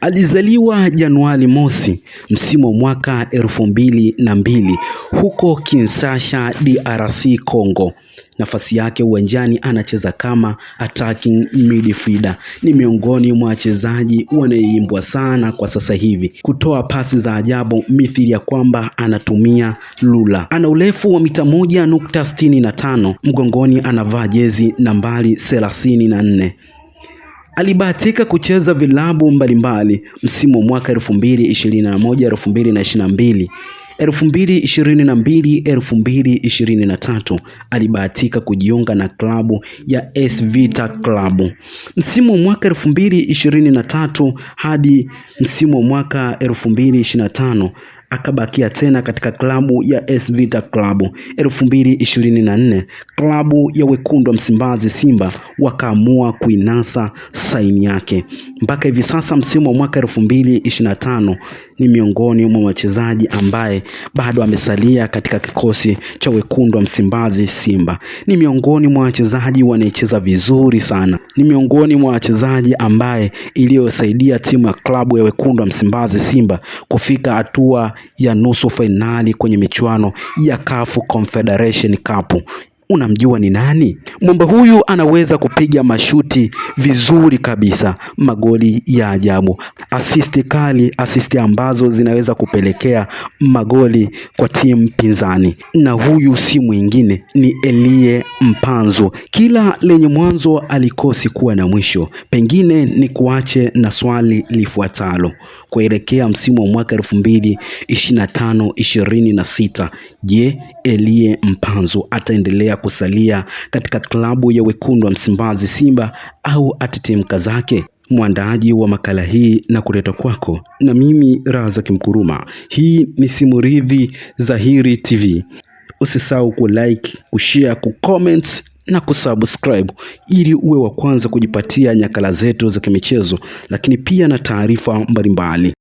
Alizaliwa Januari mosi msimu wa mwaka 2002 huko Kinshasa, DRC Congo. Nafasi yake uwanjani anacheza kama attacking midfielder. Ni miongoni mwa wachezaji wanaimbwa sana kwa sasa hivi, kutoa pasi za ajabu mithili ya kwamba anatumia lula. Ana urefu wa mita 1.65. Mgongoni anavaa jezi nambari 34. Alibahatika kucheza vilabu mbalimbali msimu wa mwaka 2021, 2022, 2023 alibahatika kujiunga na klabu ya AS Vita Club. Msimu wa mwaka 2023 hadi msimu wa mwaka 2025 akabakia tena katika klabu ya AS Vita Club. 2024 klabu ya wekundu wa Msimbazi Simba wakaamua kuinasa saini yake. Mpaka hivi sasa msimu wa mwaka 2025 ni miongoni mwa wachezaji ambaye bado amesalia katika kikosi cha wekundu wa Msimbazi Simba. Ni miongoni mwa wachezaji wanacheza vizuri sana. Ni miongoni mwa wachezaji ambaye iliyosaidia timu ya klabu ya wekundu wa Msimbazi Simba kufika hatua ya nusu fainali kwenye michuano ya CAF Confederation Cup. Unamjua ni nani? Mwamba huyu anaweza kupiga mashuti vizuri kabisa, magoli ya ajabu, assist kali, assist ambazo zinaweza kupelekea magoli kwa timu pinzani. Na huyu si mwingine ni Elie Mpanzu. Kila lenye mwanzo alikosi kuwa na mwisho. Pengine ni kuache na swali lifuatalo kuelekea msimu wa mwaka 2025-26. Je, Elie Mpanzu ataendelea kusalia katika klabu ya wekundu wa Msimbazi Simba au atatimka zake? Mwandaaji wa makala hii na kuleta kwako na mimi Razak Mkuruma. Hii ni Simuridhi Zahiri TV. Usisahau ku-like, kushare, ku-comment na kusubscribe ili uwe wa kwanza kujipatia nyakala zetu za kimichezo, lakini pia na taarifa mbalimbali.